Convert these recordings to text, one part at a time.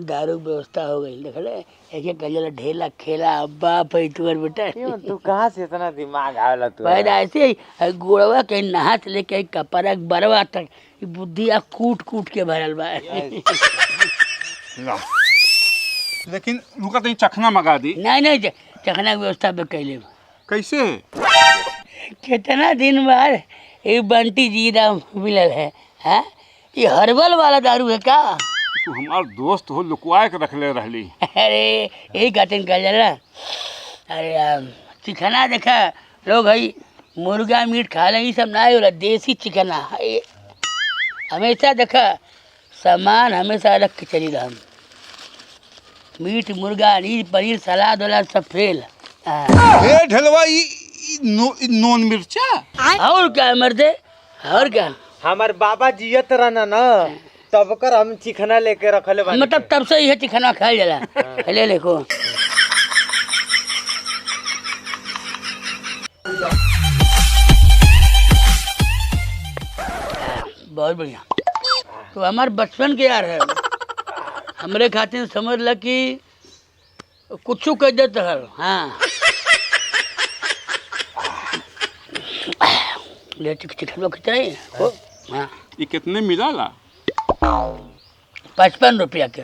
दारू की व्यवस्था हो गई। देख ले एक गजल ढेला खेला अब्बा पैतुअर बेटा। तू कहाँ से इतना दिमाग आवेला तू? पैदा ऐसे ही गोड़वा के नहा से लेके कपड़ा बरवा तक बुद्धिया कूट कूट के भरल बा। लेकिन रुका तनी चखना मंगा दी। नहीं चखना की व्यवस्था पे कैले कैसे? कितना दिन बाद ये बंटी जीरा मिलल है। हाँ ये हर्बल वाला दारू है का? तू हमार दोस्त हो, लुकवाए के रखले रहली। अरे यही कहते कल जरा। अरे चिकना देखा लोग है मुर्गा मीट खा ले, ये सब ना होला देसी चिकना है। हमेशा देखा सामान हमेशा रख के चली रहा। मीट मुर्गा पनीर सलाद वाला सब फेल। ए ढलवा नॉन मिर्चा और क्या मर्दे और क्या? हमार बाबा जियत रहना ना तब कर हम चिकना लेके रखले बानी। मतलब तब से यह चिकना खाया जाला। ले लेको बहुत बढ़िया। तो हमारे बचपन के यार है, हमारे खातिर समझ ल कि कुछ कह देते है। हाँ ले चिकन कितना ही हो। हाँ ये कितने मिला ला? 55 रुपया के।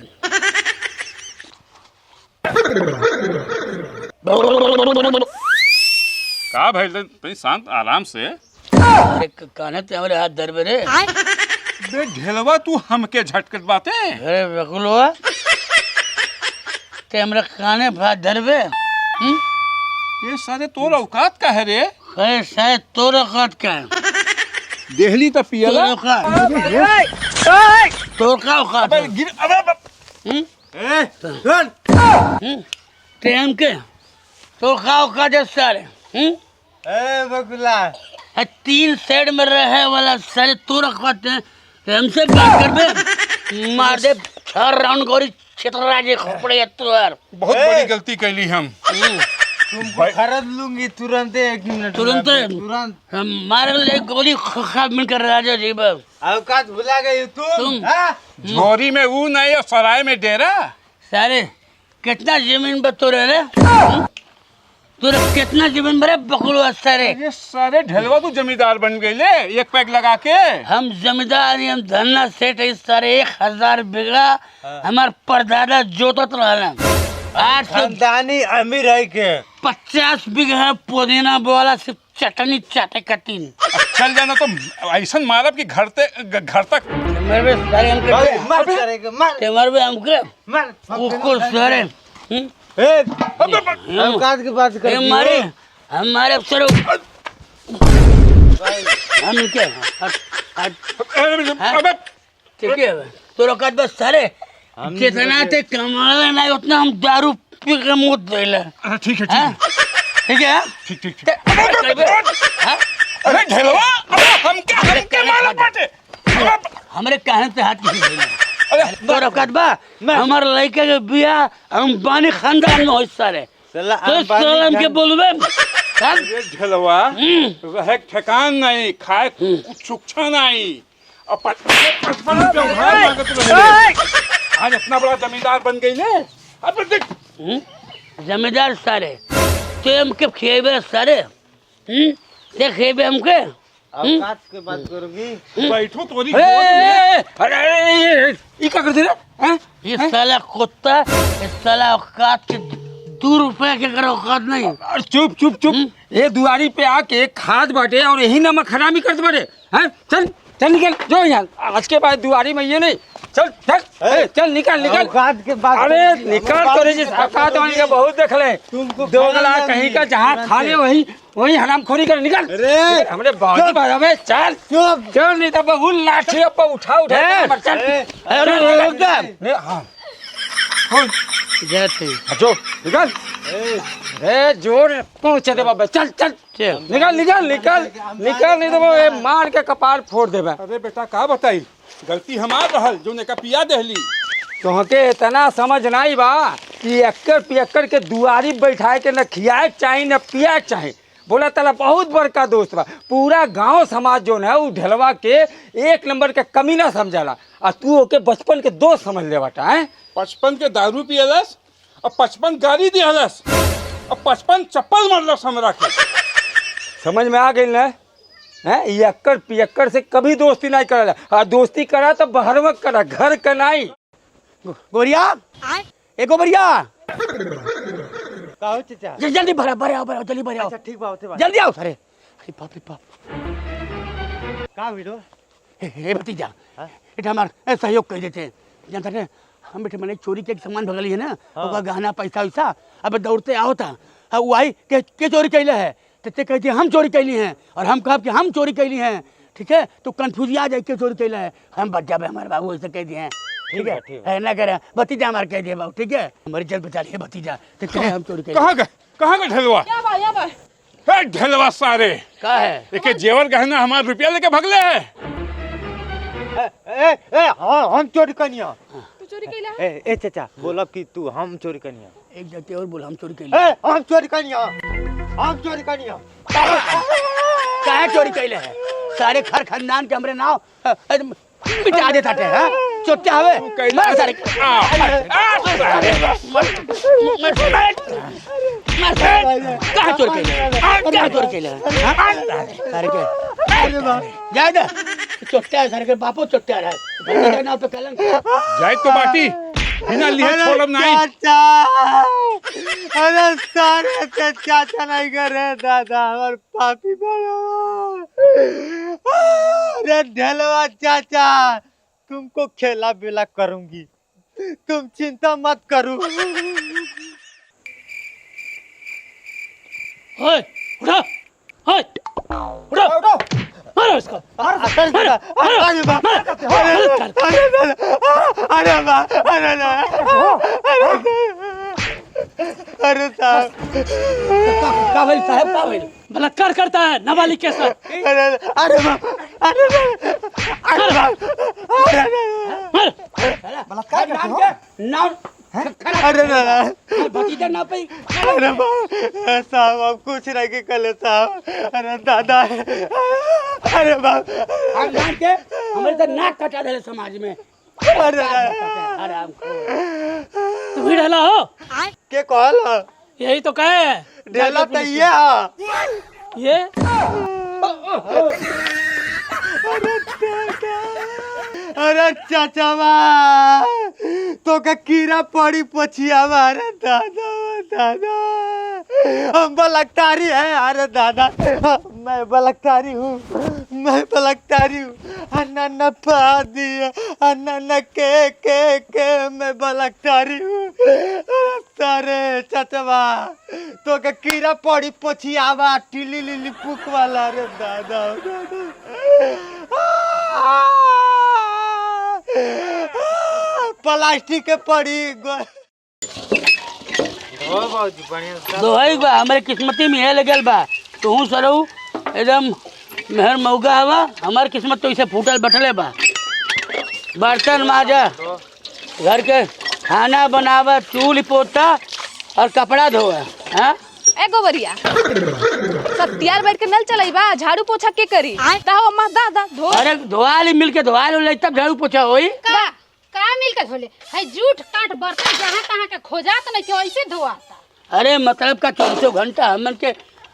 का भाई तनी शांत आराम से। काने ते हमारे हाथ दर्द रे। बे ढेलवा तू हमके झटकट बाते। अरे बकुलवा ते हमरा काने हाथ दर्द। ये सारे तोर औकात का है रे? अरे शायद तोर औकात का है। देहली तो पियला। तोर का औकात है? गिर अबे ए सुन ट्रेन के तोर का औकात है सारे? ए बकुला 3 साइड में रहे वाला सारे तोर औकात है। हमसे बात कर बे मार दे 4 राउंड गोरी छितराजे खोपड़े तोर। बहुत बड़ी गलती कैली हम। तुमको खरीद लूंगी तुरंत। 1 मिनट तुरंत हम मारे ले गोली खा मिलकर राजा जी बाब। औकात भुला गई तुम। झोरी में ऊ नहीं और सराय में डेरा। सारे कितना जमीन पर तोरे रे? तोरे कितना जमीन पर बकुलवा सारे? ये सारे ढलवा तू जमींदार बन गई ले एक पैक लगा के। हम जमींदार हम धन्ना सेठ है सारे। 1000 बीघा हमार परदादा जोतत रहना। 8 खानदानी अमीर है के 50 बीघा पुदीना बोला सिर्फ चटनी चाटे कटीन। चल जाना तो ऐसा मारब कि घर तक मरबे सारे हमके मार करेगा मार ते मरबे हमके मार कुकुर सारे। ए औकात की बात कर। हमारे हमारे अफसर हम क्या अबे ठीक है तो औकात बस सारे जितना ते कमाला नहीं उतना हम दारू पी के मुँह देला। ठीक है ठीक है ठीक। अरे ढलवा हमके मारा बाटे। हमरे कहने पे हाथ किसी देला। तो औकात बा हमार लड़के के बियाह हम बानी खानदान में हो सारे। तो साल के बोलबे ढलवा रहे ठेकान नहीं खाए सुक्षा नहीं और 55 आज इतना बड़ा जमींदार बन गई ले। अब देख जमींदार सारे तो हमके खेबे सारे। देखेबे हमके औकात की बात करोगी। बैठो तोरी। अरे ये क्या करते रे? ये साला कुत्ता इस साला औकात के 2 रुपए के कर औकात नहीं। चुप ये दुआरी पे आके खाद बाटे और यही नमक हरामी करते बाटे। हैं चल निकल जो यहाँ आज के बाद दुआरी में ये नहीं। चल निकल औकात के बाद। अरे निकल तो जिस औकात वाली का बहुत देख ले। तुमको दोगला कहीं का जहाँ खा ले वही हरामखोरी कर। निकल हमरे बहुत बार में चल नहीं तो बहुत लाठी उठा चल। अरे हाँ जाते जो निकल। अरे जोर पहुँचे दे बाबा। चल निकल नहीं तो वो मार के कपार फोड़ देबे। अरे बेटा का बताई गलती हमार रहल जो ने का पिया देहली। तोहके इतना समझ नहीं बा कि एक्कर पियक्कर के दुआरी बैठाए के न खियाए चाहे न पियाए चाहे। बोला तला बहुत बड़का दोस्त बा। पूरा गांव समाज जो है वो ढलवा के 1 नंबर के कमीना समझाला। और तू ओके बचपन के दोस्त समझ ले बाटा है। 55 के दारू पियलस और 55 गाड़ी दिहलस और 55 चप्पल मारलस हमरा के। समझ में आ गई ना है। यक्कर पियक्कर से कभी दोस्ती नहीं करा, और दोस्ती करा तो बहरवक करा, घर का नहीं। गोरिया ए गोबरिया का हो चाचा? जल्दी भरा भरा भरा जल्दी भरा अच्छा ठीक बा होते बा। जल्दी आओ सारे। अरे बाप रे बाप। का वीडियो? हे भतीजा बेटा हमार सहयोग कर देते जानता है हम बेटे मैंने चोरी के एक सामान भगली है ना ओका गहना पैसा वैसा अब दौड़ते आओ था वो आई के चोरी कैले है ते कहते हम चोरी कैली हैं और हम कहब कि हम चोरी कैली हैं। ठीक है तो कंफ्यूज आ जाए के चोरी कैला है हम बच जाए हमारे बाबू ऐसे कह दिए हैं। ठीक है ना करे भतीजा हमारे कह दिए बाबू। ठीक है हमारी जल बचा लिए भतीजा तो कहे हम चोरी कैले। कहाँ गए ढलवा? हे ढलवा सारे का है एक जेवर गहना हमारा रुपया लेके भगले है। ए हम चोरी कनिया। तू चोरी कैला? ए चाचा बोलब कि तू हम चोरी कनिया। एक जगह और बोल हम चोरी कैले। ए हम चोरी कनिया, हम चोरी कनिया। काहे चोरी कैले है सारे घर खानदान के हमरे नाव मिटा देता थे हां चोट्या हवे मार सारे कहां चोरी कैले कहां चोरी कैले सारे के अरे बा जाए दे चोट्या सारे के बापो चोट्या रहा है नाव पे कलंक जाए तो बाटी बिना लिए छोड़ब नहीं। चाचा अरे सारे ते चाचा नहीं करे दादा और पापी बड़ा। अरे ढलवा चाचा तुमको खेला बेला करूंगी, तुम चिंता मत करो। ओए उठा ओए उठा मारो इसको अरे साहब काबिल साहब काबिल बलात्कार करता है नाबालिग के साथ। अरे बलात्कार नाम अरे भतीजा ना पे अरे साहब अब कुछ नहीं के कले साहब। अरे दादा अरे बाप खानदान के हमारे तो नाक कटा दे समाज में। अरे आराम तू भी ढला हो के कहल यही तो कहे ढेला तो ये अरे चाचा तो का कीड़ा पड़ी पछिया अरे दादा दादा हम बलकतारी है। अरे दादा मैं बलकतारी हूँ, मैं बलकतारी हूँ। अन्ना पा दिया अन्ना के मैं बलकतारी हूँ। सारे चाचवा तो का कीड़ा पड़ी पछिया टिली लिली पुक वाला। अरे दादा प्लास्टिक के पड़ी दोहई बा हमारे किस्मती में है लगल बा तू सरऊ एकदम मेहर मौका हवा। हमार किस्मत तो इसे फूटल बटले बा। बर्तन माजा घर के खाना बनावा चूल्ही पोता और कपड़ा धोआ। हाँ ए गोबरिया सत्यार बैठ के नल चलाई बा झाड़ू पोछा के करी ताओ अम्मा दादा धो। अरे धोआली मिल के धोआल तब झाड़ू पोछा होई। का मिल के धोले है जूठ काट बर्तन जहाँ तहाँ के खोजात नहीं के ऐसे धोआता। अरे मतलब का 24 घंटा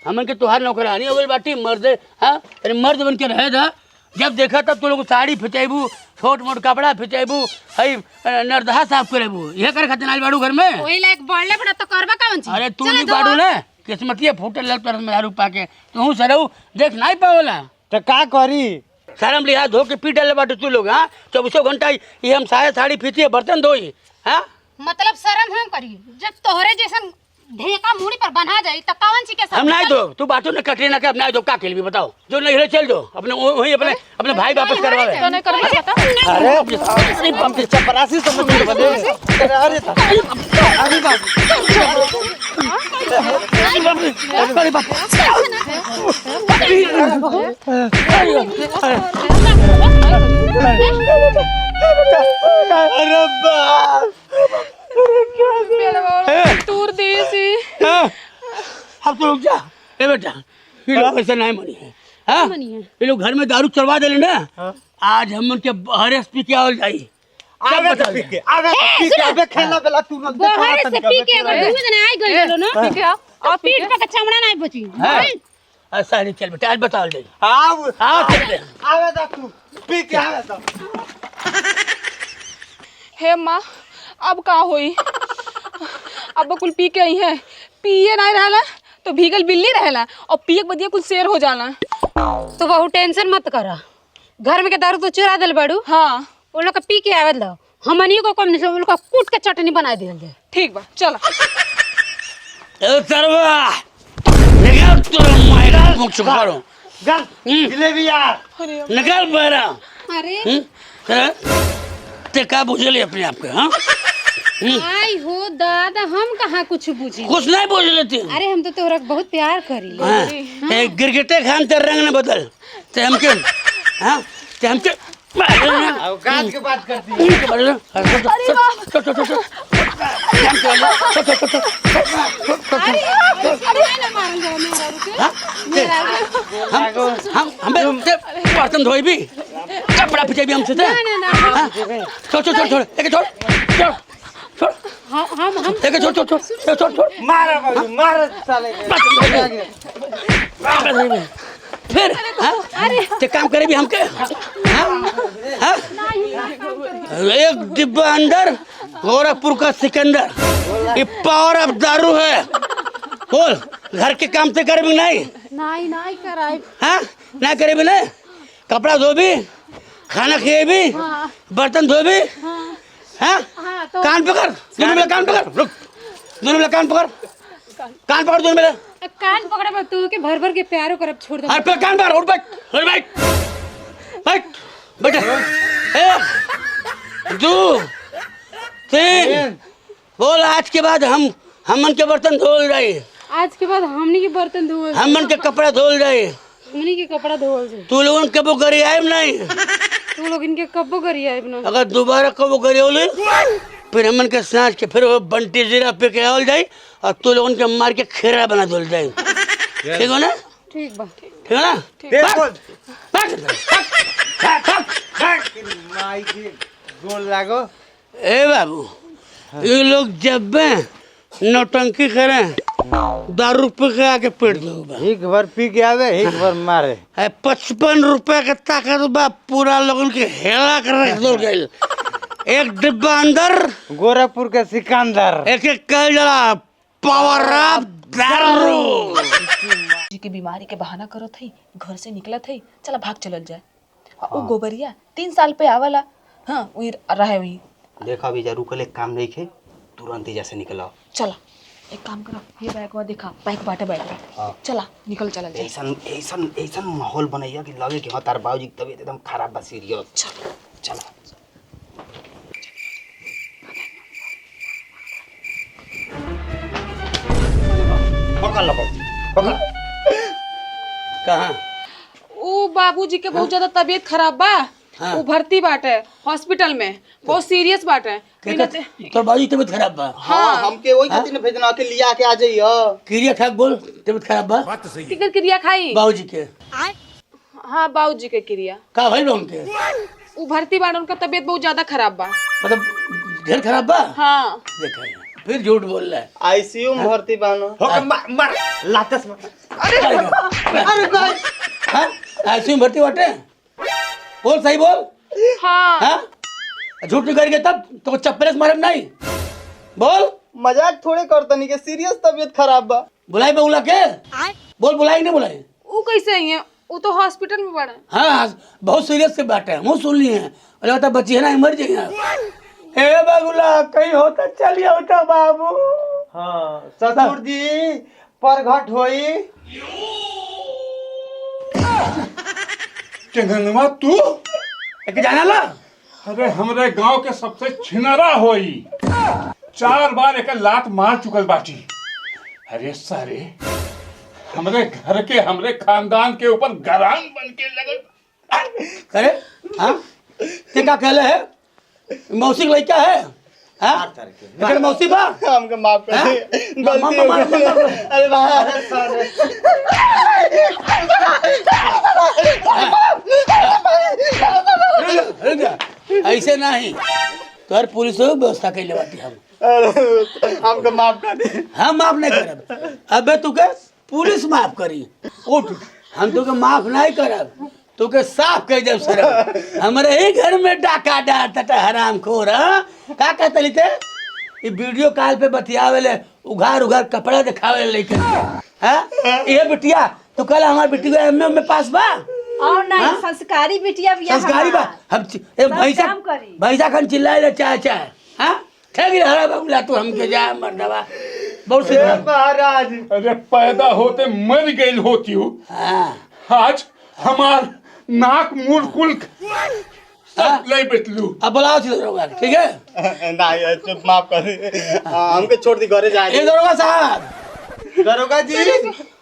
हमन के तुहार नौकरानी हो गई बाटी मर्द। हाँ अरे मर्द बन के रहे था जब देखा तब तो लोग साड़ी फिचेबू छोट मोट कपड़ा फिचेबू हई नरदहा साफ करेबू यह करे खातिर आई बाड़ू घर में। वही लायक बढ़ले बड़ा तो करबा कौन चीज। अरे तू नहीं बाड़ू ना किस्मतिया फूटल लग तरह में दारू पाके तू सरऊ देख नहीं पावला तो का करी शर्म लिहाज धो के पी डाले बाटू तू लोग। हाँ 24 घंटा ये हम साड़ी फीचिए बर्तन धोई। हाँ मतलब शर्म हम करी जब तोहरे जैसन ढेका मुड़ी पर बना जाई त कौन ची के हम नहीं दो तू बातों ने कटरी ना के अब नहीं दो का खेल भी बताओ जो नहीं रहे चल दो अपने वही अपने भाई वापस करवावे। तो नहीं करबा बता। अरे हम के चपरासी समझ में बने। अरे अरे अरे बाप तूर देसी अब तो रुक जा ए बेटा ये लोग ऐसा नहीं मनी है। हाँ ये लोग घर में दारू चलवा दे ना आज हम उनके बहरे से पी के आवल जाई आवे तो पी के आवे खेलना बेला तू न बाहर से पी के अगर दूध ने आई गई बोलो ना ठीक है और पीठ पे का चमड़ा नहीं बची ऐसा नहीं चल बेटा आज बताओ जाई आओ आओ चल आवे तो तू पी के आवे तो हे माँ अब का होई अब कुल पी के आई है पिए नहीं रहला तो भीगल बिल्ली रहला और पिए के बदिया कुल शेर हो जाला। तो बहु टेंशन मत करा घर में के दारू तो चुरा दिल बाड़ू हाँ वो लोग के पी के आवे लो हमनी को कम नहीं लोग कूट के चटनी बना दिल जाए ठीक बा चला ए सरवा निकाल तो मायरा मुख चुका रहा गल जिलेबी यार अरे निकाल बहरा अरे ते का बुझले अपने आप के हाँ आई हो दादा हम कहाँ कुछ बुझी कुछ नहीं बुझ लेती अरे हम तो तोहरा के बहुत प्यार करी हाँ गिरगिटे खान तेरे रंग न बदल ते हमके हाँ ते हमके औकात के बात करती है हम बर्तन धोई भी कपड़ा पिछे भी हमसे छोड़ छोड़ छोड़ छोड़ एक छोड़ छोड़ छोड़ हम एक छोड़ छोड़ छोड़ छोड़ छोड़ मारा बाबू मारा साले फिर ते काम करे भी हमके एक डिब्बा अंदर गोरखपुर का सिकंदर ये पावर ऑफ दारू है बोल घर के काम से करे भी नहीं नहीं कराई हाँ ना करे भी नहीं कपड़ा धो भी खाना खाए भी बर्तन धो भी हाँ कान पकड़ दोनों मेरा कान पकड़ रुक दोनों मेरा कान पकड़ कान पकड़ दोनों मेरा कान पकड़े बा तू के भर भर के प्यारो करब छोड़ दे अरे पे कान पकड़ उठ बैठ बैठ बैठ एक दो तीन बोल आज के बाद हमन के बर्तन धोल जाए आज के बाद हमनी के बर्तन धोल हमन के कपड़ा धोल जाए हमनी के कपड़ा धोल जाए तू लोगन कबो करी आए नहीं तू लोग इनके कब्बो करी आए बना अगर दोबारा कबो करी होले फिर हमन के सांस के फिर वो बंटी जीरा पे के आवल जाए और तू लोगन के मार के खेरा बना दोल जाए ठीक हो ना ठीक बा ठीक है ना माई के गोल लागो ए बाबू ये लोग जब नौटंकी करें दारू पी के आके पेट दो एक बार पी के आवे एक बार मारे 55 रुपए का ताकत बा पूरा लोगन के हेला कर रख दो गए एक डिब्बा अंदर गोरखपुर के सिकंदर एक एक कल जला पावर ऑफ दारू जी की बीमारी के बहाना करो थई घर से निकला थई चला भाग चलल जाए वो गोबरिया 3 साल पे आवला हाँ वही रहे वही देखा भी जरूर कल एक काम नहीं खे तुरंत ही जैसे निकला चला एक काम करो ये बैग वा देखा बैग बाटे बैठ चला निकल चला जाए ऐसन ऐसन ऐसन माहौल बनैया कि लगे कि हाँ तार बाबूजी की तबीयत एकदम खराब बा सीरियस चला पकड़ लो पकड़ कहाँ ओ बाबूजी के बहुत ज्यादा तबीयत खराब बा वो भर्ती बाटे हॉस्पिटल में बहुत सीरियस बाटे तो बाजी तबीयत खराब बा हाँ हमके वही खातिर भेजना के लिया के आ जाइयो क्रिया ठाक बोल तबीयत खराब बा किकर क्रिया खाई बाबूजी के हाँ बाबूजी के क्रिया का भाई लोगन के वो भर्ती बाटे उनका तबीयत बहुत ज्यादा खराब बा मतलब ढेर खराब बा हाँ देखा फिर झूठ बोल रहा है आईसीयू में भर्ती बानो मार लातस मार अरे भाई हाँ ऐसे भर्ती बाटे बोल सही बोल हाँ हाँ झूठ नहीं करेंगे तब तो चप्पल से मारे नहीं बोल मजाक थोड़े करतनी के सीरियस तबीयत खराब बा बुलाई बउला के बोल बुलाई नहीं बुलाई वो कैसे आई है वो तो हॉस्पिटल में पड़ा हाँ हाँ बहुत सीरियस से बात है मुँह सुन लिए हैं बोले बता बच्ची है ना मर जाइए हे बाबूला कहीं होता चलिए होता बाबू हाँ ससुर जी परघट होई चंगनवा तू एक जाना ला अरे हमरे गांव के सबसे छिनरा होई 4 बार एक लात मार चुकल बाटी अरे सारे हमरे घर के हमरे खानदान के ऊपर गरान बन के लगल अरे हाँ ते का कहले है मौसी का लड़का है हाँ लेकिन मौसी बा हमके माफ कर दे गलती हो गई अरे भाई सारे रुक जा। ऐसे नहीं तोहर पुलिस व्यवस्था कैले बाटी हम हमको माफ कर दे। हम माफ नहीं करब। अबे तुके पुलिस माफ करी। उठ, हम तुके माफ नहीं करब, तुके साफ कर देब सर। हमारे ही घर में डाका डालता हराम खोर। का कहतली ते ई वीडियो कॉल पे बतियावेले, उघार उघार कपड़ा दिखावे लेके। हां ये बिटिया तो कल हमार बेटी को एमए में पास बा और नहीं संस्कारी बिटिया भी संस्कारी बा। हम भैसा काम करी। भैसा खन चिल्लाए ले चाचा। हां ठगी रहा बबुला तू हमके जा मर्दवा बहुत से महाराज अरे पैदा होते मर गई होती हूँ, हां आज हमार नाक मुंह कुल सब ले बेटलू। अब बुलाओ छी दरोगा के, ठीक है? नहीं चुप, माफ कर दे। हमके छोड़ दी घरे जाए। ए दरोगा साहब, दरोगा जी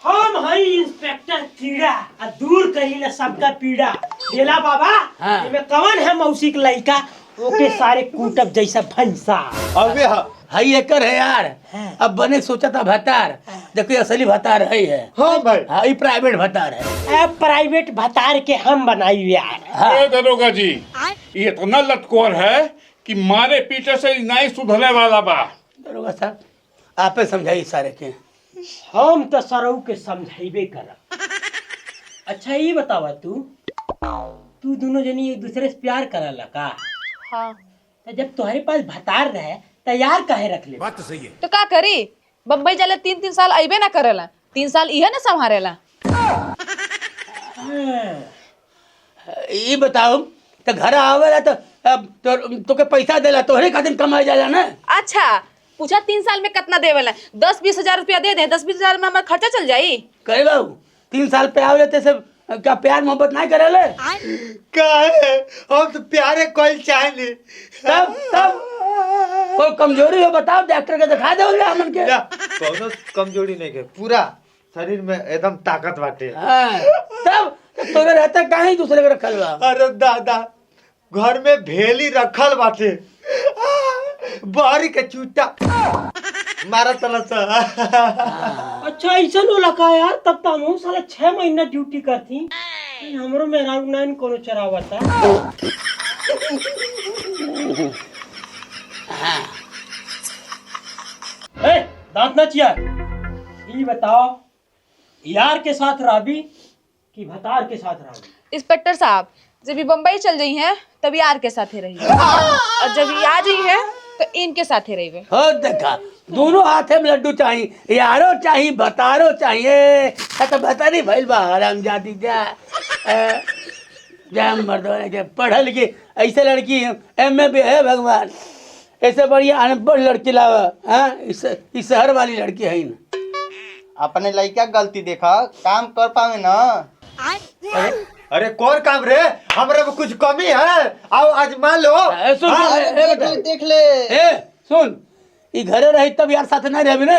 हम हई इंस्पेक्टर कीड़ा आ दूर करीला सबका पीड़ा। गेला बाबा हाँ। एमे कौन है मौसी के लइका ओके सारे कूटब जैसा भैंसा। अबे हई एकर है यार। अब बने सोचा था भतार, देखो असली भतार है। हाँ भाई हाँ ये प्राइवेट भतार है। अब प्राइवेट भतार के हम बनाई यार। अरे दरोगा जी, ये इतना लटकोर है कि मारे पीटे से नहीं सुधरने वाला बा। दरोगा साहब आपे समझाइए सारे के। हम तो सरऊ के समझाइबे करब। अच्छा ये बतावा तू दोनों जनी एक दूसरे से प्यार करला का? हाँ तो जब तुम्हारे पास भतार रहे तैयार काहे रख ले? तो का करी, बम्बई जाले 3-3 साल अइबे ना करेला, 3 साल इहे ना संभारेला। ये बताओ तो घर आवेला तो के पैसा देला तोहरे खातिर कमाई जाला ना। अच्छा पूछा 3 साल में कितना देवेला? 10-20 हजार रुपया दे दे, 10-20 हजार में हमारा खर्चा चल जाई। करे बाबू 3 साल पे आवेले ते सब क्या प्यार मोहब्बत नहीं करेले? काहे हम तो प्यारे कोई चाहे। तब कोई कमजोरी हो बताओ, डॉक्टर के दिखा दो हमन के। कोनो कमजोरी नहीं के, पूरा शरीर में एकदम ताकत बाटे। हाँ, तब तोरे रहता कहीं दूसरे के रखल बा। अरे दादा घर में भेली रखल बाटे, बाहरी के चूटा मारा तलसा। अच्छा ऐसा नो लगा यार, तब तो हम साला 6 महीना ड्यूटी करती। हमरो मेहरारू नाइन कोनो चरावता। ए दांत ना चिया, ये बताओ यार के साथ राबी कि भतार के साथ राबी? इंस्पेक्टर साहब जब ये बम्बई चल गई हैं तब यार के साथ ही रही और जब ये आ गई है तो इनके साथ ही रही। हो देखा दोनों हाथे में लड्डू चाहिए, यारो चाहिए भतारो चाहिए। तो भतारी भइल बा हराम जाती जा। जा मर्दवा के पढ़ल लिखी ऐसे लड़की एमए भी है भगवान, ऐसे बढ़िया अनपढ़ लड़की लावा। हाँ इस शहर वाली लड़की है ना। अपने लड़का गलती देखा, काम कर पावे ना। अरे कौन काम रे, हमारे में कुछ कमी है, आओ आजमा लो। देख ले। सुन ई घरे रही तब यार साथ नहीं रही ना।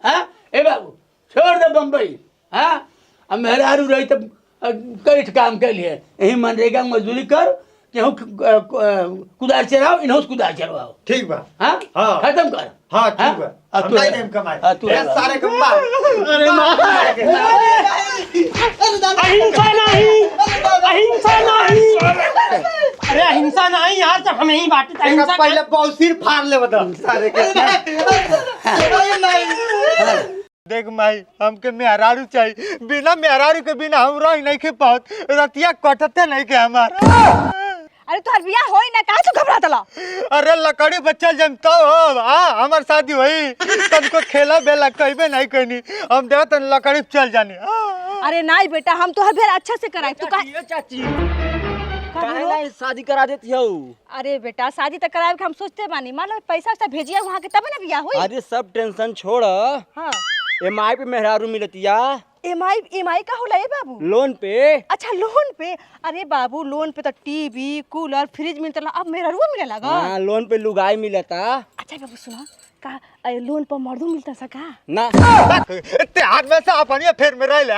हाँ ए बाबू छोड़ दे बम्बई। हाँ अब मेहरारू रही तब कई काम के लिए यही मनरेगा में मजदूरी कर, केहू कुदार चलाओ, इन्हों कुदार चलवाओ। ठीक बा। हाँ हाँ। खत्म कर। हाँ ठीक बा। अब हम तू नहीं है। देम कमाई। हाँ, तू है ए, बाबू। सारे के मार। अहिंसा नहीं, अहिंसा नहीं। अरे अहिंसा नहीं यार, जब हम यही बात अहिंसा पहले बहुत सिर फाड़ ले बता सारे के। देख माई हमके मेहरारू चाहिए, बिना मेहरारू के बिना हम रह नहीं के पात, रतिया कटते नहीं के हमार। अरे तोहर बियाह होई ना, काहे तू घबरातला? अरे लकड़ी बच्चा जमता हो हमार शादी हुई तुमको खेला बेला कहबे नहीं कहनी, हम देव तन लकड़ी चल जानी। अरे नहीं बेटा, हम तोहर भेर अच्छा से कराई। तू काहे चाची काहे ना शादी करा देती हो? अरे बेटा शादी तक कराए के हम सोचते बानी, मान लो पैसा वैसा भेजिया वहाँ के तब ना बियाह होई। अरे सब टेंशन छोड़, हाँ एमआई पे मेहरारू मिलतिया। एमआई का होला ए बाबू? लोन पे। अच्छा लोन पे? अरे बाबू लोन पे तो टीवी कूलर फ्रिज मिलता, अब मेरा रुआ मिले लगा। हाँ लोन पे लुगाई मिलता। अच्छा बाबू सुना का लोन पर मर्दू मिलता सका ना? ते हाथ में से अपनी फेर में रह ले।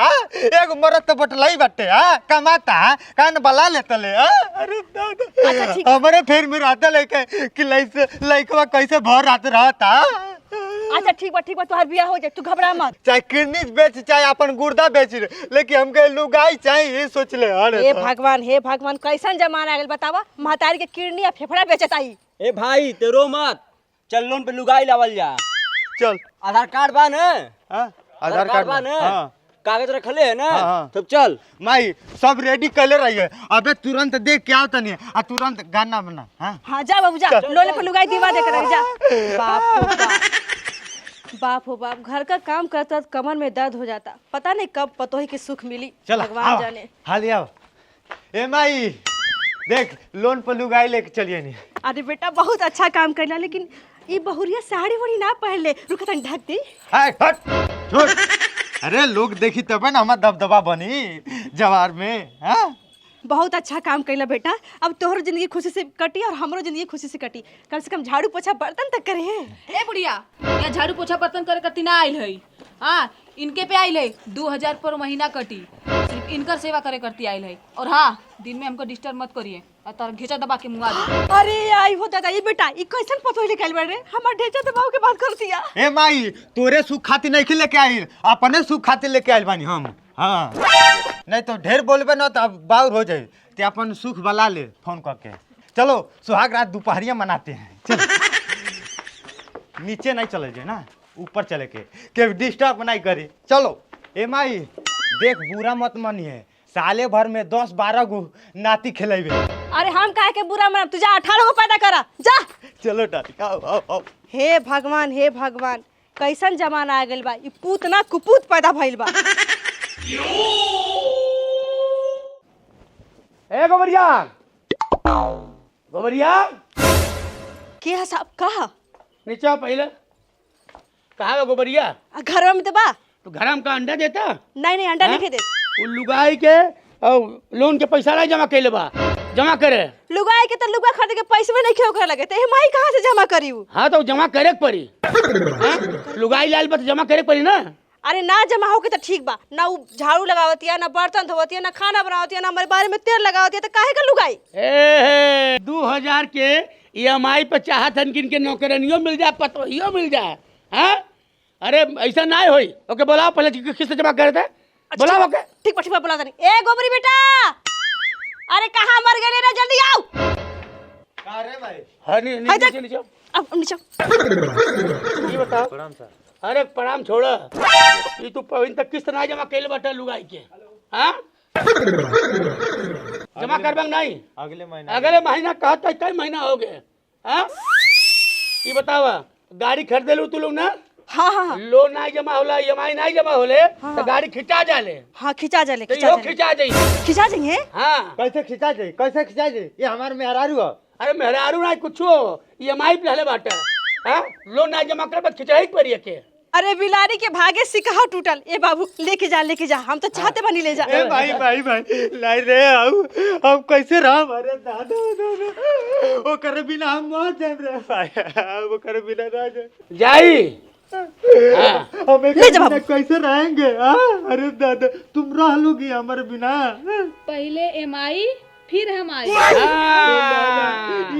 एगो मरद तो बटलाई बटे कमाता कान बला लेता ले। अरे दादा हमारे फेर में रहता लेके कि लइकवा कैसे भर रात रहता। अच्छा ठीक बा तोहार बियाह हो जाए, तू घबरा मत। चाहे किडनी बेच चाहे अपन गुर्दा बेच रे, लेकिन हमके लुगाई चाहिए, ये सोच ले। अरे हे भगवान कैसन जमाना आ गेल बतावा, महतारी के किडनी आ फेफड़ा बेचत आई। ए भाई तेरो मत, चल लोन पे लुगाई लावल जा। चल आधार कार्ड बा ना? हाँ आधार कार्ड बा ना? हाँ कागज रखले है ना? हाँ। तब चल। माई सब रेडी कर रहिए, अबे तुरंत देख के आओ तनी आ तुरंत गाना बना। हाँ जा बाबू जा, लोने पे लुगाई दिवा दे कर जा। बाप हो बाप, घर का काम करता तो कमर में दर्द हो जाता, पता नहीं कब पतोही की सुख मिली, भगवान जाने। हाल आओ। ए माई देख लोन पर लुगाई लेके चलिए नहीं। अरे बेटा बहुत अच्छा काम करना, लेकिन ये बहुरिया साड़ी वड़ी ना पहन ले, रुका तनी ढक दी। हट छोड़। अरे लोग देखी तब ना हमार दबदबा बनी जवार में। हाँ बहुत अच्छा काम कैला बेटा, अब तोहर जिंदगी खुशी से कटी और हमरो जिंदगी खुशी से कटी, कम से कम झाड़ू पोछा बर्तन तक करे हैं। ए बुढ़िया, यहाँ झाड़ू पोछा बर्तन करे करती ना आइल है। हाँ इनके पे आइल है 2000 पर महीना कटी, सिर्फ इनकर सेवा करे करती आइल है। और हाँ दिन में हमको डिस्टर्ब मत करिए, तार घेचा दबा के मुँह दे। अरे आई हो दादा, ये बेटा ये कैसन पतोही लेके बैठ रहे, हमार ढेचा दबाव के बात कर दिया। ए माई तोरे सुख खातिर नहीं लेके आई, अपने सुख खातिर लेके आइल बानी हम। हाँ नहीं तो ढेर बोलबे ना तो बाउर हो जाए, ते अपन सुख बला ले फोन करके। चलो सुहाग रात दोपहरिया मनाते हैं। चलो नीचे नहीं चले जाए ना, ऊपर चले के डिस्टर्ब नहीं करी। चलो ए माई देख बुरा मत मानिए, साले भर में 10-12 गो नाती खिलेबे। अरे हम काहे के बुरा मानब, तू जा 18 गो पैदा करा जा। चलो टाटी आओ। हे भगवान कैसन जमाना आ गेल बा, ई पूत ना कुपूत पैदा भइल बा। ए गोबरिया के है साहब, कहा नीचे आओ पहले। कहाँ है गोबरिया? घर में तो बा। तो घर में का अंडा देता? नहीं अंडा नहीं दे। वो लुगाई के और लोन के पैसा नहीं जमा कैले बा, जमा करे। लुगाई के तो लुगा खरीद के पैसे में नहीं क्यों कर लगे, ते माई कहाँ से जमा करियो? हाँ तो जमा करे के पड़ी। लुगाई लाल बा तो जमा करे के पड़ी ना। अरे ना जमा हो के तो ठीक बा, ना वो झाड़ू लगावती है, ना बर्तन धोवती है, ना खाना बनावती है, ना हमारे बारे में तेल लगावती है, तो काहे का लुगाई? 2000 के EMI पे चाहत हन किन के नौकरनियों मिल जाए, पतोहियों मिल जाए। हाँ अरे ऐसा ना होई। ओके बोलाओ पहले किस्त जमा करे थे, बोलाओ। ओके ठीक बा बोला तनी। ए गोबरी बेटा, अरे कहाँ मर गए ना, जल्दी आओ। अरे भाई हाँ नीचे अब नीचे ये बताओ। प्रणाम सर। अरे प्रणाम छोड़, ये तू पवन तक किस्त ना जमा कैले बटा लुगाई के। हाँ जमा करबंग नहीं? अगले महीना कहता है, कई महीना हो गए। हाँ ये बतावा, गाड़ी खरीदे लू तू लोग ना? हाँ लोन नहीं जमा होला, EMI नहीं जमा होले तो गाड़ी खिंचा जाले। हाँ खिंचा जाले, खिंचा जाइए। हाँ कैसे खिंचा जाए? ये हमारे मेहरारू है। अरे मेहरारू नहीं कुछ EMI पे रहले बाटे। हाँ लोन नहीं जमा कर खिंचाई पड़ी के। अरे बिलारी के भागे सिकहा टूटल। ए बाबू लेके जा, हम तो चाहते बनी ले जा। ए भाई लाई रे आओ, हम कैसे रह? अरे दादा वो करे बिना हम मर जाए रे भाई, वो करे बिना ना जाई। हम कैसे रहेंगे? अरे दादा तुम रह लोगी हमारे बिना? पहले EMI फिर हमारी।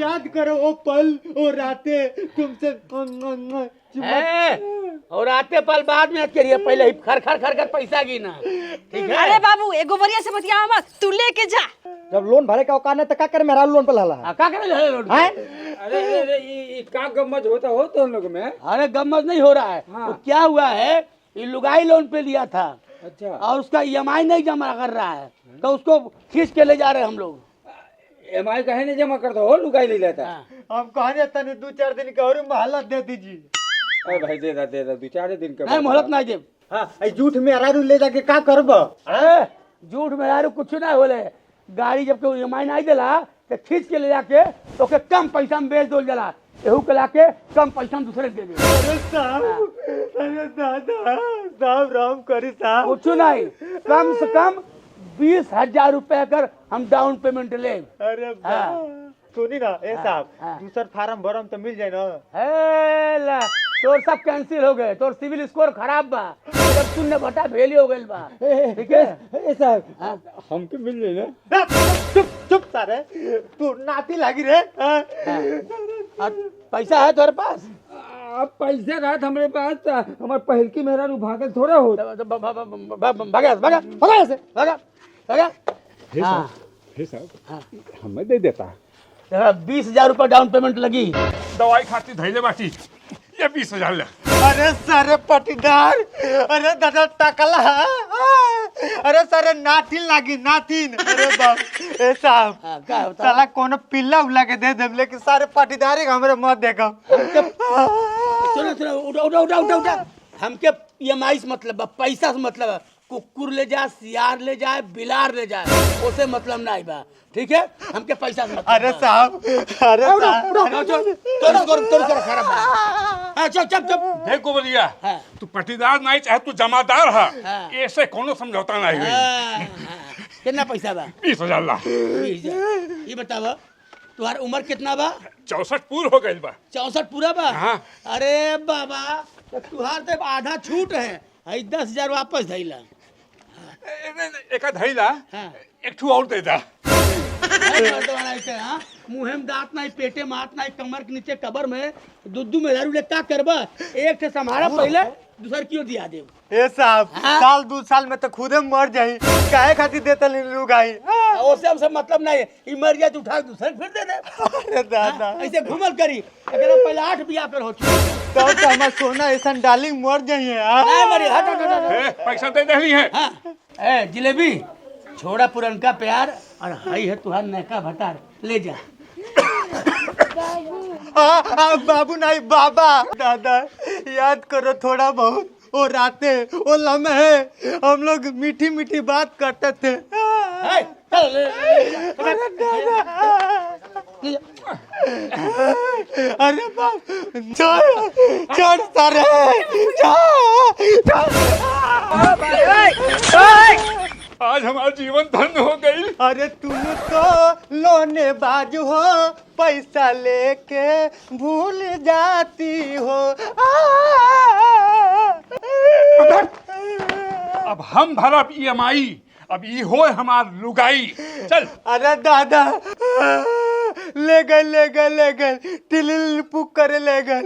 याद करो वो पल वो रातें तुमसे। और आते पल बाद में करिए, पहले ही खर पैसा गिना, ठीक है? अरे बाबू एगो बरिया से बतिया मत, तू लेके जा। जब लोन भरे का औकात नहीं तो का करे, मेरा लोन पे लाला का करे लोन? अरे ये का गम्मत होता हो तुम लोग में? अरे गम्मत नहीं हो रहा है। तो क्या हुआ है, ये लुगाई लोन पे लिया था। अच्छा। और उसका EMI नहीं जमा कर रहा है, तो उसको खींच के ले जा रहे हम लोग। EMI कहे नहीं जमा करता हो, लुगाई ले लेता। हम कहा तनी 2-4 दिन का और मोहलत दे दीजिए। अरे भाई दे दा 2-4 दिन का। नहीं मोहलत नहीं दे। हाँ झूठ में अरारू ले जाके का करब? झूठ में कुछ ना होले, गाड़ी जब कोई EMI नहीं दिला तो खींच के ले जाके तो के कम पैसा में बेच दो जला, एहू के लाके कम पैसा में दूसरे दे दे। अरे साहब, अरे दादा साहब राम करी साहब। कुछ नहीं, कम से कम 20,000 रुपए कर हम डाउन पेमेंट ले। अरे सुनी ना ए साहब, दूसर फार्म भरम तो मिल जाए ना? तोर सब कैंसिल हो गए, तोर सिविल स्कोर खराब बा, जब सुनने बटा भेली हो गइल बा। ठीक है साहब, हमके मिल जाए ना? चुप सारे, तू नाती लागी रे। पैसा है तोरे पास? आप पैसे रात हमारे पास हमारे पहल की मेहरा रू भागे थोड़ा हो भगा भगा भगा ऐसे भगा भगा। हे साहब हमें दे देता 20,000 रुपये डाउन पेमेंट लगी। दवाई खाती धैले बाटी ये 20,000 ले। अरे सारे पटीदार, अरे दादा टकला, अरे सारे नातिन लागी नातिन। अरे बाप ए साहब क्या होता साला कोनो पिल्ला उला के दे दे, लेकिन सारे पटीदार हमरे मत देखो। सुनो सुनो उठा उठा उठा उठा। हमके EMI से मतलब है, पैसा से मतलब है। कुकुर ले जाए, सियार ले जाए, बिलार ले जाए, उसे मतलब नहीं बा, ठीक है? हमके पैसा से मतलब। अरे साहब, अरे चुप चुप चुप। देखो बलिया हाँ। तू पटीदार नहीं चाहे तू जमादार है, हाँ। ऐसे कोनो समझौता नहीं हुई। कितना पैसा बा? 20,000 ला। 20,000। ये बतावा तुम्हारी उम्र कितना बा? 64 पूर हो गई बा। 64 पूरा बा? हाँ। अरे बाबा तुहार तो आधा छूट है, 10,000 वापस धैला। एक धैला हाँ। एक ठू और दे दा। मुँह में दांत नहीं, पेटे में हाथ नहीं, कमर के नीचे कबर में दुद्दू में दारू ले का करबा? एक से समारा पहले दूसर क्यों दिया दे? ए साहब हाँ? साल 2 साल में तो खुदे मर जाई, काहे खातिर देता लोग आई? उससे हमसे मतलब नहीं है, ई मर गया तो उठा के दूसर फिर दे दे। अरे दादा ऐसे घूमल करी, अगर हम पहले 8 बिया पर हो चुके। तो हमारा सोना ऐसा डार्लिंग मर जाइए। नहीं मरी, हट हट हट। ए, पैसा दे दहली है। हाँ। ए जिलेबी छोड़ा पुरनका प्यार और हई है तुहार नयका भतार, ले जा। बाबू नहीं बाबा, दादा याद करो थोड़ा बहुत, वो रातें वो लम्हे हम लोग मीठी मीठी बात करते थे। ए, चल ले, अरे दादा, अरे बाप चल चल सारे आज हमारा जीवन धन्य हो गई। अरे तुम तो लोनेबाज हो, पैसा लेके भूल जाती हो। अब हम भरब EMI, अब ई हो हमार लुगाई। चल। अरे दादा ले गए टिलिल पुक करे ले गए।